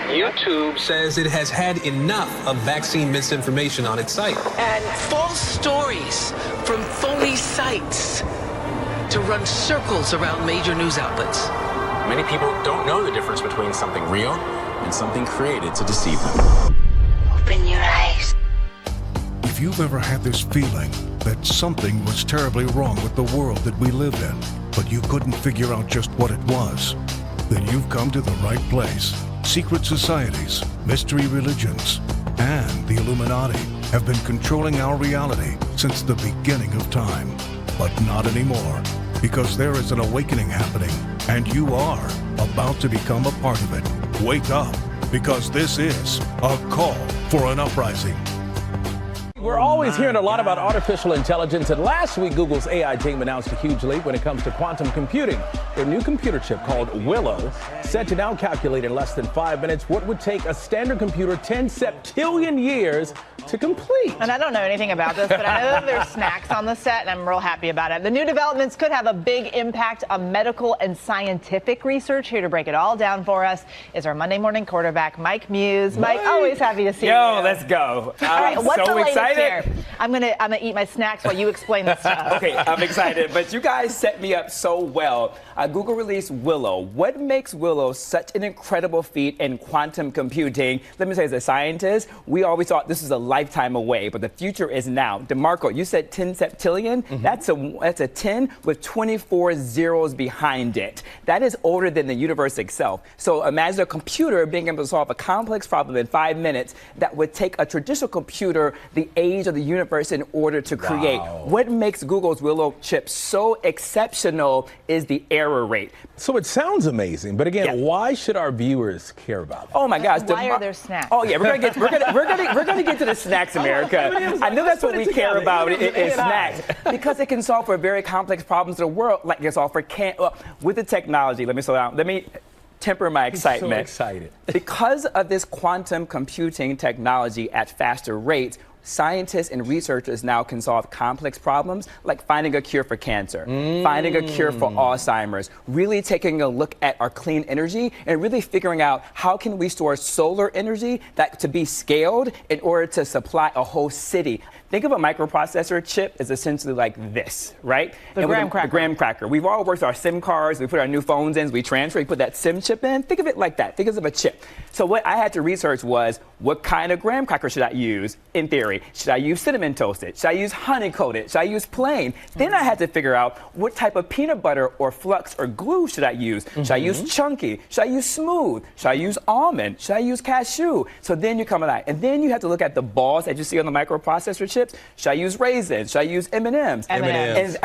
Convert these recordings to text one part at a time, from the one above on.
YouTube says it has had enough of vaccine misinformation on its site. And false stories from phony sites to run circles around major news outlets. Many people don't know the difference between something real and something created to deceive them. Open your eyes. If you've ever had this feeling that something was terribly wrong with the world that we live in, but you couldn't figure out just what it was, then you've come to the right place. Secret societies, mystery religions, and the Illuminati have been controlling our reality since the beginning of time. But not anymore, because there is an awakening happening, and you are about to become a part of it. Wake up, because this is a call for an uprising. We're always hearing a lot about artificial intelligence, and last week Google's AI team announced a huge leap when it comes to quantum computing. Their new computer chip called Willow, said to now calculate in less than 5 minutes what would take a standard computer 10 septillion years to complete. And I don't know anything about this, but I know that there's snacks on the set, and I'm real happy about it. The new developments could have a big impact on medical and scientific research. Here to break it all down for us is our Monday morning quarterback, Mike Muse. Mike, always happy to see you. Yo, let's go. All right, what's so the latest excited. here? I'm gonna eat my snacks while you explain the stuff. Okay, I'm excited, but you guys set me up so well. Google released Willow. What makes Willow such an incredible feat in quantum computing? Let me say, as a scientist, we always thought this was a lifetime away, but the future is now. DeMarco, you said 10 septillion? That's a 10 with 24 zeros behind it. That is older than the universe itself. So imagine a computer being able to solve a complex problem in 5 minutes that would take a traditional computer the age of the universe in order to create. What makes Google's Willow chip so exceptional is the error rate. So it sounds amazing, but again, why should our viewers care about it? Oh my gosh! Why are there snacks? Oh yeah, we're gonna get to the snacks, America. I know that's what we care about is snacks, because it can solve for very complex problems in the world, like it solve for with the technology. Let me slow down. Let me temper my excitement. I'm so excited. Because of this quantum computing technology at faster rates, scientists and researchers now can solve complex problems like finding a cure for cancer, finding a cure for Alzheimer's, really taking a look at our clean energy and really figuring out how can we store solar energy that to be scaled in order to supply a whole city. Think of a microprocessor chip as essentially like this, right? The graham cracker. The graham cracker. We've all worked our SIM cards, we put our new phones in, we transfer, we put that SIM chip in. Think of it like that. Think of a chip. So what I had to research was, what kind of graham cracker should I use in theory? Should I use cinnamon toasted? Should I use honey coated? Should I use plain? Then I had to figure out what type of peanut butter or flux or glue should I use? Should I use chunky? Should I use smooth? Should I use almond? Should I use cashew? So then you come alive. And then you have to look at the balls that you see on the microprocessor chips. Should I use raisins? Should I use M&Ms? M&Ms.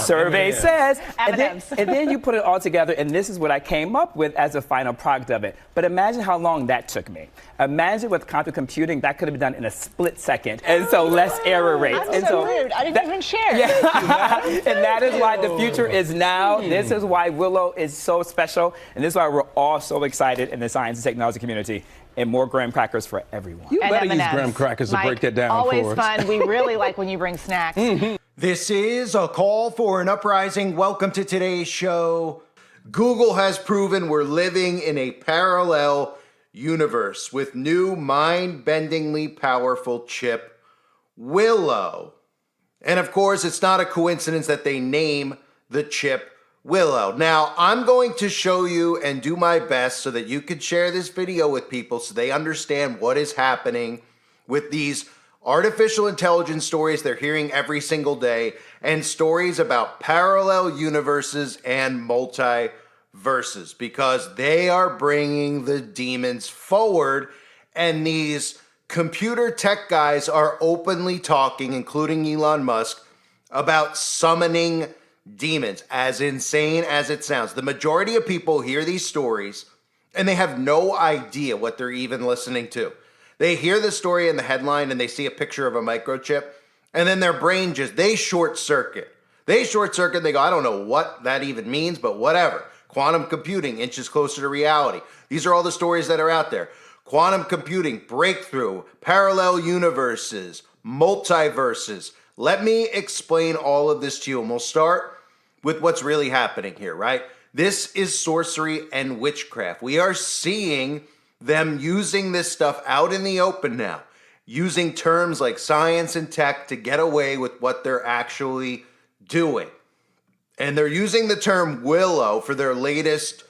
Survey says. M&Ms. And then you put it all together, and this is what I came up with as a final product of it. But imagine how long that took me. Imagine with quantum computing, that could have been done in a split second, and so less error rates. I'm so rude. I didn't even share. Yeah. And that is why the future is now. This is why Willow is so special, and this is why we're all so excited in the science and technology community. And more graham crackers for everyone. You better M&Ms. use graham crackers to Mike, break that down always for us. fun. We really like when you bring snacks. This is a call for an uprising. Welcome to today's show. Google has proven we're living in a parallel universe with new mind-bendingly powerful chip, Willow. And of course, it's not a coincidence that they name the chip Willow. Now, I'm going to show you and do my best so that you could share this video with people so they understand what is happening with these artificial intelligence stories they're hearing every single day, and stories about parallel universes and multiverses, because they are bringing the demons forward, and these computer tech guys are openly talking, including Elon Musk, about summoning demons. As insane as it sounds, the majority of people hear these stories and they have no idea what they're even listening to. They hear the story in the headline and they see a picture of a microchip, and then their brain they short circuit. They go, I don't know what that even means, but whatever. Quantum computing, inches closer to reality. These are all the stories that are out there. Quantum computing, breakthrough, parallel universes, multiverses. Let me explain all of this to you, and we'll start with what's really happening here, right? This is sorcery and witchcraft. We are seeing them using this stuff out in the open now, using terms like science and tech to get away with what they're actually doing. And they're using the term Willow for their latest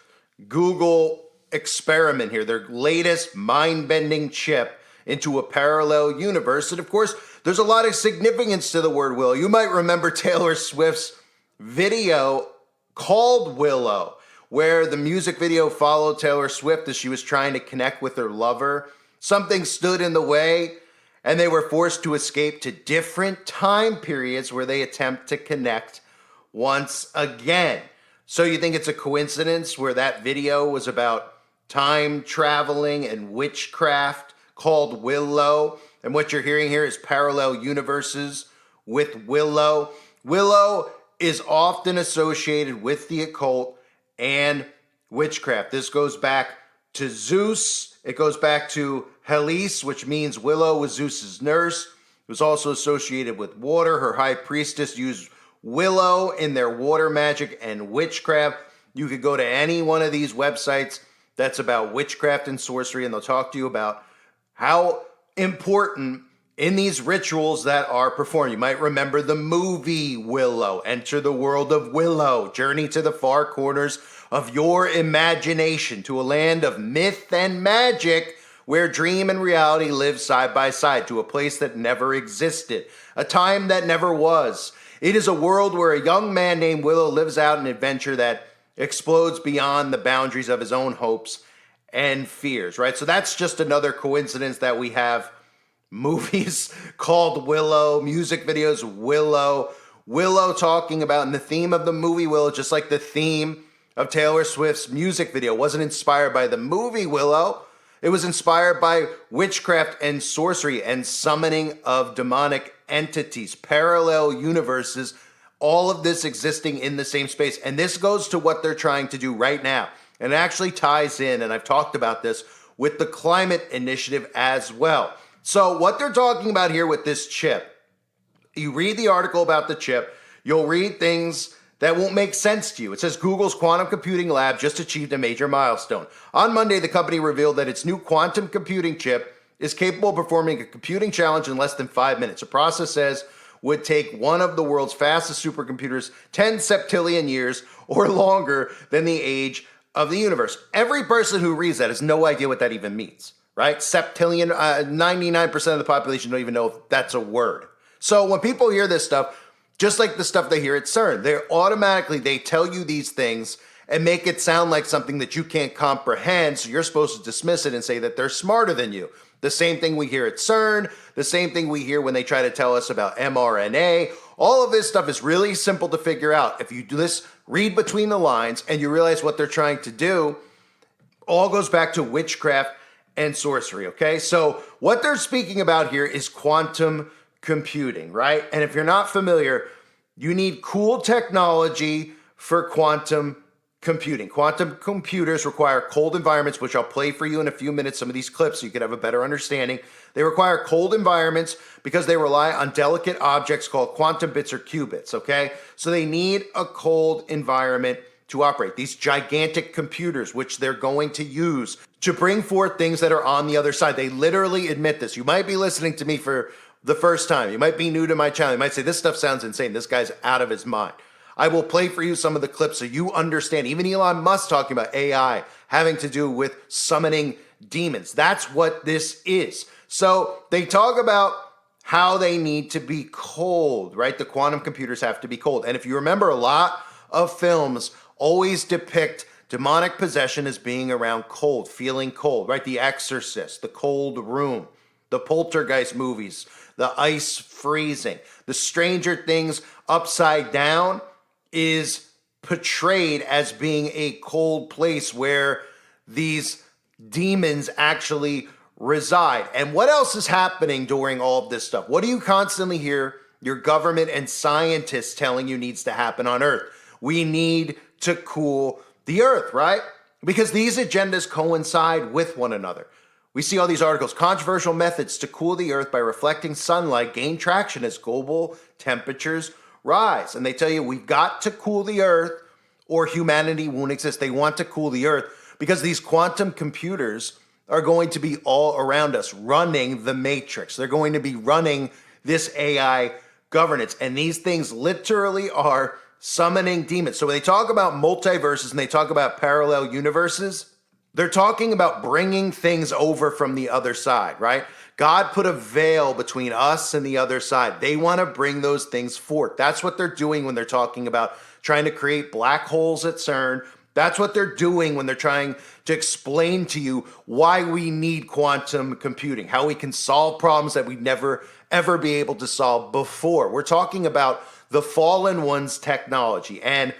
Google experiment here, their latest mind-bending chip into a parallel universe. And of course, there's a lot of significance to the word Willow. You might remember Taylor Swift's video called Willow, where the music video followed Taylor Swift as she was trying to connect with her lover. Something stood in the way, and they were forced to escape to different time periods where they attempt to connect once again. So you think it's a coincidence where that video was about time traveling and witchcraft called Willow? And what you're hearing here is parallel universes with Willow. Willow is often associated with the occult and witchcraft. This goes back to Zeus. It goes back to Helise, which means Willow was Zeus's nurse. It was also associated with water. Her high priestess used willow in their water magic and witchcraft. You could go to any one of these websites that's about witchcraft and sorcery, and they'll talk to you about how important in these rituals that are performed. You might remember the movie Willow. Enter the world of Willow. Journey to the far corners of your imagination to a land of myth and magic where dream and reality live side by side, to a place that never existed, a time that never was. It is a world where a young man named Willow lives out an adventure that explodes beyond the boundaries of his own hopes and fears, right? So that's just another coincidence that we have movies called Willow, music videos Willow talking about, and the theme of the movie Willow, just like the theme of Taylor Swift's music video, wasn't inspired by the movie Willow. It was inspired by witchcraft and sorcery and summoning of demonic entities, parallel universes, all of this existing in the same space. And this goes to what they're trying to do right now. And it actually ties in, and I've talked about this, with the climate initiative as well. So what they're talking about here with this chip, you read the article about the chip, you'll read things that won't make sense to you. It says Google's quantum computing lab just achieved a major milestone. On Monday, the company revealed that its new quantum computing chip is capable of performing a computing challenge in less than 5 minutes. A process says would take one of the world's fastest supercomputers 10 septillion years or longer than the age of the universe. Every person who reads that has no idea what that even means, right? Septillion, 99% of the population don't even know if that's a word. So when people hear this stuff, just like the stuff they hear at CERN, they tell you these things and make it sound like something that you can't comprehend, so you're supposed to dismiss it and say that they're smarter than you. The same thing we hear at CERN, the same thing we hear when they try to tell us about mRNA. All of this stuff is really simple to figure out. If you do this, read between the lines, and you realize what they're trying to do, all goes back to witchcraft and sorcery, okay? So what they're speaking about here is quantum computing, right? And if you're not familiar, you need cool technology for quantum computing. Quantum computers require cold environments, which I'll play for you in a few minutes, some of these clips so you can have a better understanding. They require cold environments because they rely on delicate objects called quantum bits or qubits, okay? So they need a cold environment to operate. These gigantic computers, which they're going to use to bring forth things that are on the other side. They literally admit this. You might be listening to me for the first time. You might be new to my channel. You might say, this stuff sounds insane. This guy's out of his mind. I will play for you some of the clips so you understand. Even Elon Musk talking about AI having to do with summoning demons. That's what this is. So they talk about how they need to be cold, right? The quantum computers have to be cold. And if you remember, a lot of films always depict demonic possession as being around cold, feeling cold, right? The Exorcist, The Cold Room, the Poltergeist movies, the ice freezing. The Stranger Things Upside Down is portrayed as being a cold place where these demons actually reside. And what else is happening during all of this stuff? What do you constantly hear your government and scientists telling you needs to happen on Earth? We need to cool the Earth, right? Because these agendas coincide with one another. We see all these articles. Controversial methods to cool the Earth by reflecting sunlight gain traction as global temperatures rise. And they tell you we've got to cool the Earth or humanity won't exist. They want to cool the earth because these quantum computers are going to be all around us running the matrix. They're going to be running this AI governance. And these things literally are summoning demons. So when they talk about multiverses and they talk about parallel universes, they're talking about bringing things over from the other side, right? God put a veil between us and the other side. They want to bring those things forth. That's what they're doing when they're talking about trying to create black holes at CERN. That's what they're doing when they're trying to explain to you why we need quantum computing, how we can solve problems that we'd never, ever be able to solve before. We're talking about the fallen one's technology. And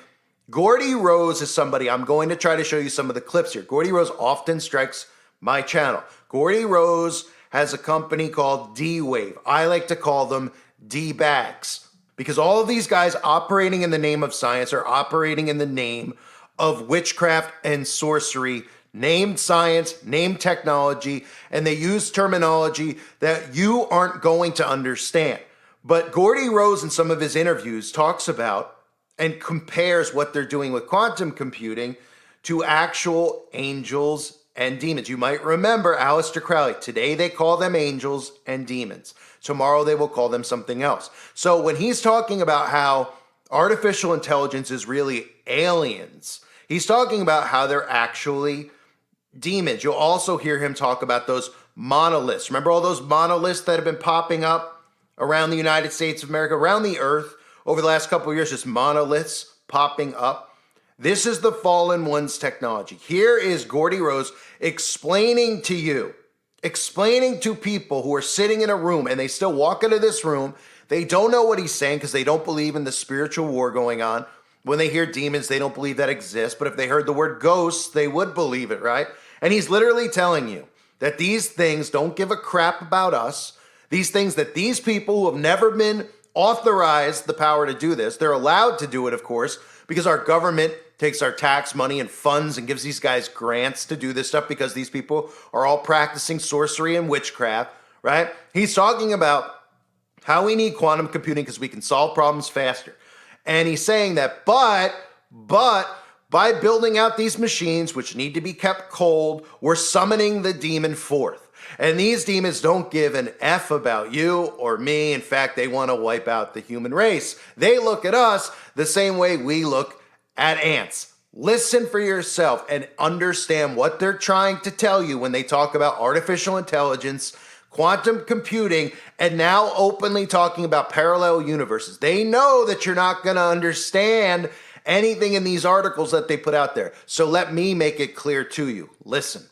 Gordy Rose is somebody, I'm going to try to show you some of the clips here. Gordy Rose often strikes my channel. Gordy Rose has a company called D-Wave. I like to call them D-Bags because all of these guys operating in the name of science are operating in the name of witchcraft and sorcery, named science, named technology, and they use terminology that you aren't going to understand. But Gordy Rose in some of his interviews talks about and compares what they're doing with quantum computing to actual angels and demons. You might remember Aleister Crowley. Today they call them angels and demons. Tomorrow they will call them something else. So when he's talking about how artificial intelligence is really aliens, he's talking about how they're actually demons. You'll also hear him talk about those monoliths. Remember all those monoliths that have been popping up around the United States of America, around the earth over the last couple of years, just monoliths popping up. This is the fallen one's technology. Here is Gordy Rose explaining to you, explaining to people who are sitting in a room and they still walk into this room. They don't know what he's saying because they don't believe in the spiritual war going on. When they hear demons, they don't believe that exists. But if they heard the word ghosts, they would believe it, right? And he's literally telling you that these things don't give a crap about us. These things that these people who have never been authorized the power to do this, they're allowed to do it, of course, because our government takes our tax money and funds and gives these guys grants to do this stuff because these people are all practicing sorcery and witchcraft, right? He's talking about how we need quantum computing because we can solve problems faster. And he's saying that, but by building out these machines, which need to be kept cold, we're summoning the demon forth. And these demons don't give an F about you or me. In fact, they want to wipe out the human race. They look at us the same way we look at ants. Listen for yourself and understand what they're trying to tell you when they talk about artificial intelligence, quantum computing, and now openly talking about parallel universes. They know that you're not going to understand anything in these articles that they put out there. So let me make it clear to you. Listen.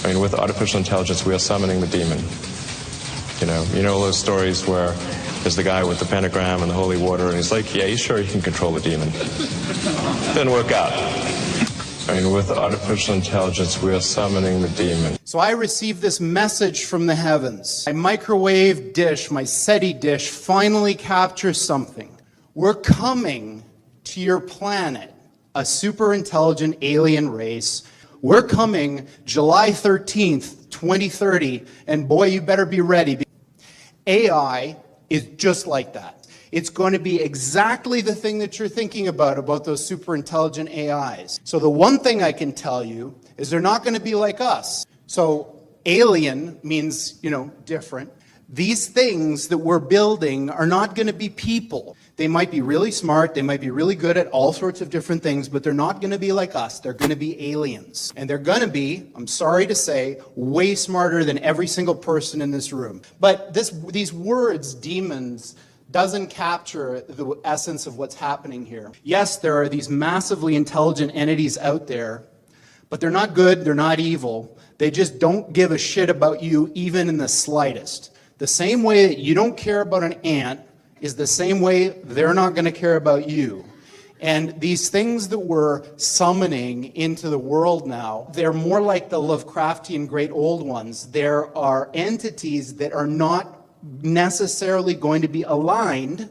I mean, with artificial intelligence, we are summoning the demon. You know those stories where there's the guy with the pentagram and the holy water, and he's like, yeah, you sure you can control the demon? Didn't work out. I mean, with artificial intelligence, we are summoning the demon. So I received this message from the heavens. My microwave dish, my SETI dish, finally captures something. We're coming to your planet, a super intelligent alien race. We're coming July 13th, 2030, and boy, you better be ready. AI is just like that. It's going to be exactly the thing that you're thinking about those super intelligent AIs. So the one thing I can tell you is they're not going to be like us. So alien means, different. These things that we're building are not going to be people. They might be really smart, they might be really good at all sorts of different things, but they're not going to be like us. They're going to be aliens. And they're going to be, I'm sorry to say, way smarter than every single person in this room. But these words, demons, doesn't capture the essence of what's happening here. Yes, there are these massively intelligent entities out there, but they're not good, they're not evil. They just don't give a shit about you even in the slightest. The same way that you don't care about an ant is the same way they're not going to care about you. And these things that we're summoning into the world now, they're more like the Lovecraftian great old ones. There are entities that are not necessarily going to be aligned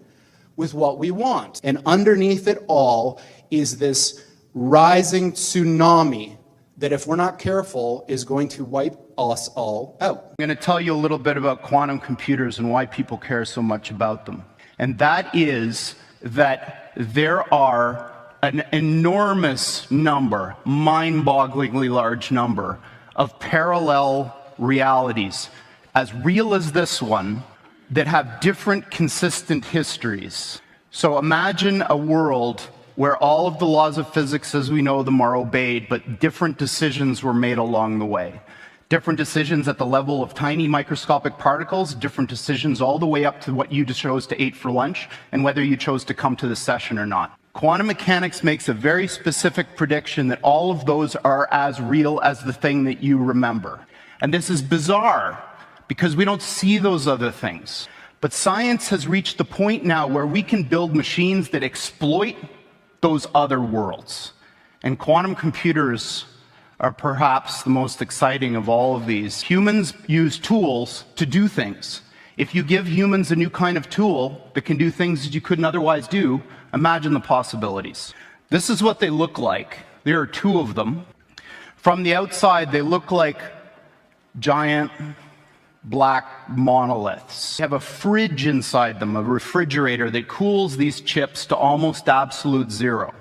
with what we want. And underneath it all is this rising tsunami that, if we're not careful, is going to wipe us all out. I'm going to tell you a little bit about quantum computers and why people care so much about them. And that is that there are an enormous number, mind-bogglingly large number of parallel realities, as real as this one, that have different consistent histories. So imagine a world where all of the laws of physics as we know them are obeyed, but different decisions were made along the way. Different decisions at the level of tiny microscopic particles, different decisions all the way up to what you chose to eat for lunch, and whether you chose to come to the session or not. Quantum mechanics makes a very specific prediction that all of those are as real as the thing that you remember. And this is bizarre, because we don't see those other things. But science has reached the point now where we can build machines that exploit those other worlds. And quantum computers are perhaps the most exciting of all of these. Humans use tools to do things. If you give humans a new kind of tool that can do things that you couldn't otherwise do, imagine the possibilities. This is what they look like. There are two of them. From the outside, they look like giant black monoliths. They have a fridge inside them, a refrigerator that cools these chips to almost absolute zero.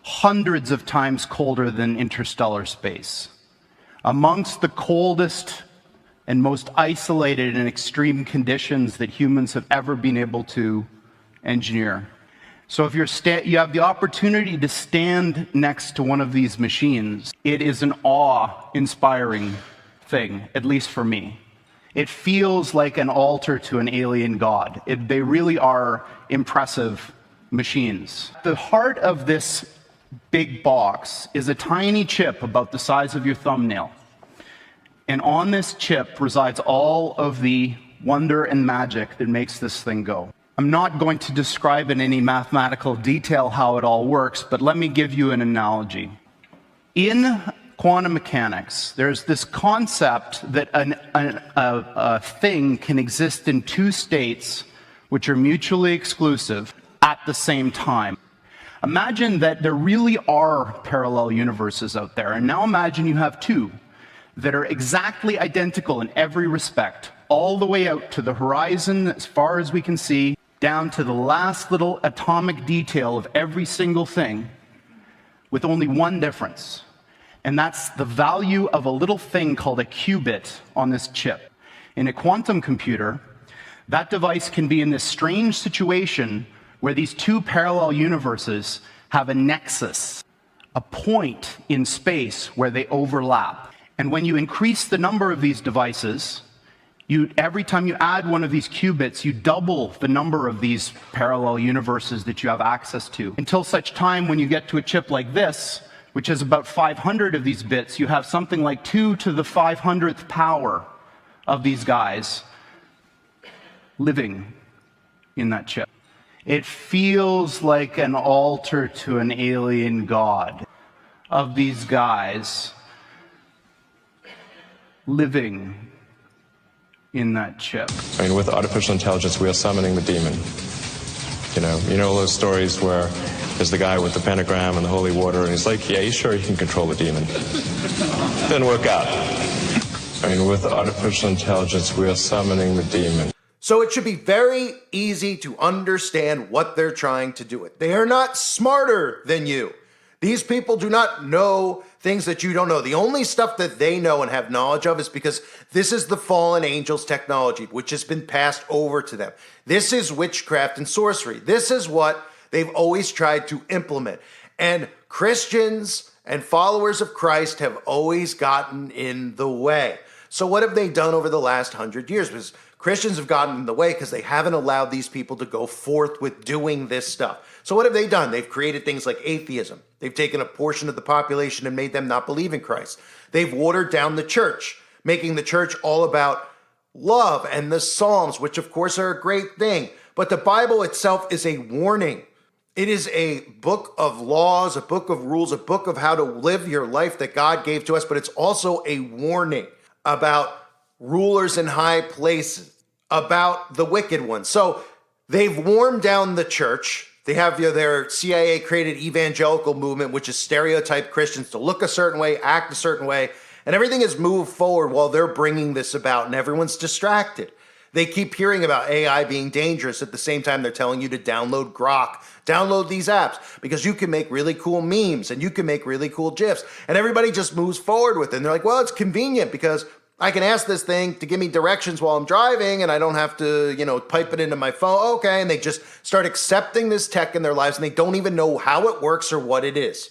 Hundreds of times colder than interstellar space. Amongst the coldest and most isolated and extreme conditions that humans have ever been able to engineer. So if you have the opportunity to stand next to one of these machines, it is an awe-inspiring thing, at least for me. It feels like an altar to an alien god. They really are impressive machines. The heart of this big box is a tiny chip about the size of your thumbnail. And on this chip resides all of the wonder and magic that makes this thing go. I'm not going to describe in any mathematical detail how it all works, but let me give you an analogy. In quantum mechanics, there's this concept that a thing can exist in two states which are mutually exclusive at the same time. Imagine that there really are parallel universes out there, and now imagine you have two that are exactly identical in every respect, all the way out to the horizon as far as we can see, down to the last little atomic detail of every single thing, with only one difference. And that's the value of a little thing called a qubit on this chip. In a quantum computer, that device can be in this strange situation where these two parallel universes have a nexus, a point in space where they overlap. And when you increase the number of these devices, every time you add one of these qubits, you double the number of these parallel universes that you have access to. Until such time when you get to a chip like this, which has about 500 of these bits, you have something like 2 to the 500th power of these guys living in that chip. It feels like an altar to an alien god of these guys living in that chip. I mean, with artificial intelligence, we are summoning the demon. You know those stories where there's the guy with the pentagram and the holy water, and he's like, yeah, you sure you can control the demon? Didn't work out. I mean, with artificial intelligence, we are summoning the demon. So it should be very easy to understand what they're trying to do. They are not smarter than you. These people do not know things that you don't know. The only stuff that they know and have knowledge of is because this is the fallen angels technology, which has been passed over to them. This is witchcraft and sorcery. This is what they've always tried to implement. And Christians and followers of Christ have always gotten in the way. So what have they done over the last 100 years? Because Christians have gotten in the way because they haven't allowed these people to go forth with doing this stuff. So what have they done? They've created things like atheism. They've taken a portion of the population and made them not believe in Christ. They've watered down the church, making the church all about love and the Psalms, which of course are a great thing. But the Bible itself is a warning. It is a book of laws, a book of rules, a book of how to live your life that God gave to us. But it's also a warning about rulers in high places, about the wicked ones. So they've worn down the church. They have their CIA-created evangelical movement, which is stereotype Christians to look a certain way, act a certain way, and everything has moved forward while they're bringing this about, and everyone's distracted. They keep hearing about AI being dangerous at the same time they're telling you to download Grok, download these apps, because you can make really cool memes and you can make really cool GIFs. And everybody just moves forward with it. And they're like, well, it's convenient because I can ask this thing to give me directions while I'm driving and I don't have to, pipe it into my phone. Okay. And they just start accepting this tech in their lives and they don't even know how it works or what it is.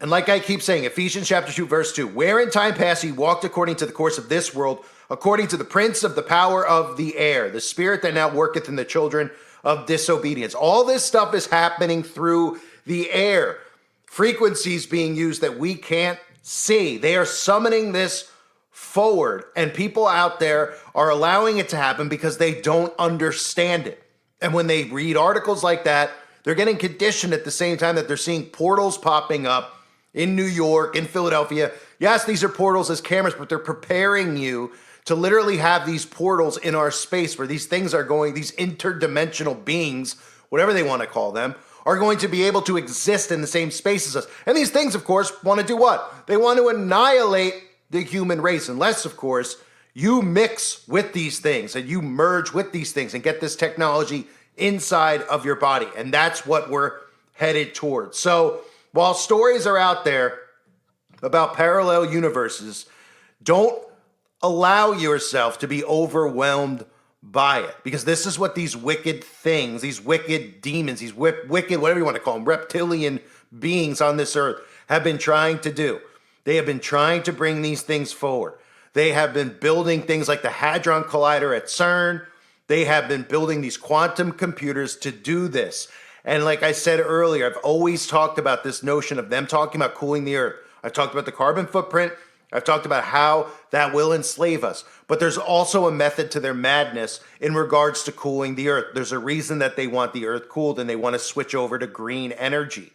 And like I keep saying, Ephesians chapter 2, verse 2, where in time past he walked according to the course of this world, according to the prince of the power of the air, the spirit that now worketh in the children of disobedience. All this stuff is happening through the air. Frequencies being used that we can't see. They are summoning this forward, and people out there are allowing it to happen because they don't understand it. And when they read articles like that, they're getting conditioned at the same time that they're seeing portals popping up in New York, in Philadelphia. Yes, these are portals as cameras, but they're preparing you to literally have these portals in our space where these things are going, these interdimensional beings, whatever they want to call them, are going to be able to exist in the same space as us. And these things, of course, want to do what? They want to annihilate the human race, unless, of course, you mix with these things and you merge with these things and get this technology inside of your body. And that's what we're headed towards. So while stories are out there about parallel universes, don't allow yourself to be overwhelmed by it, because this is what these wicked things, these wicked demons, these wicked, whatever you want to call them, reptilian beings on this earth have been trying to do. They have been trying to bring these things forward. They have been building things like the Hadron Collider at CERN. They have been building these quantum computers to do this. And like I said earlier, I've always talked about this notion of them talking about cooling the earth. I've talked about the carbon footprint. I've talked about how that will enslave us. But there's also a method to their madness in regards to cooling the earth. There's a reason that they want the earth cooled and they want to switch over to green energy,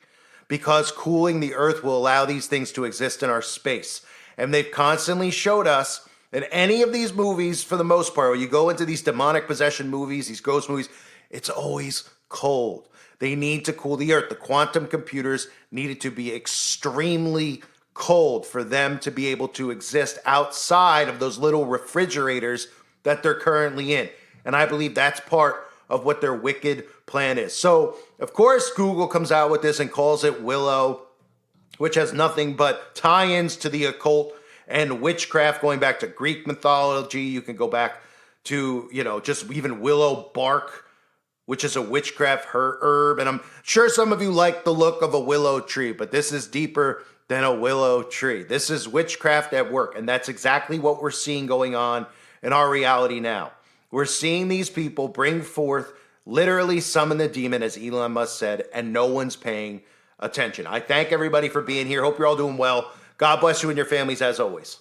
because cooling the earth will allow these things to exist in our space. And they've constantly showed us in any of these movies, for the most part, when you go into these demonic possession movies, these ghost movies, it's always cold. They need to cool the earth. The quantum computers needed to be extremely cold for them to be able to exist outside of those little refrigerators that they're currently in. And I believe that's part of what their wicked plan is. So, of course, Google comes out with this and calls it Willow, which has nothing but tie-ins to the occult and witchcraft, going back to Greek mythology. You can go back to, just even willow bark, which is a witchcraft herb. And I'm sure some of you like the look of a willow tree, but this is deeper than a willow tree. This is witchcraft at work, and that's exactly what we're seeing going on in our reality now. We're seeing these people bring forth, literally summon the demon, as Elon Musk said, and no one's paying attention. I thank everybody for being here. Hope you're all doing well. God bless you and your families as always.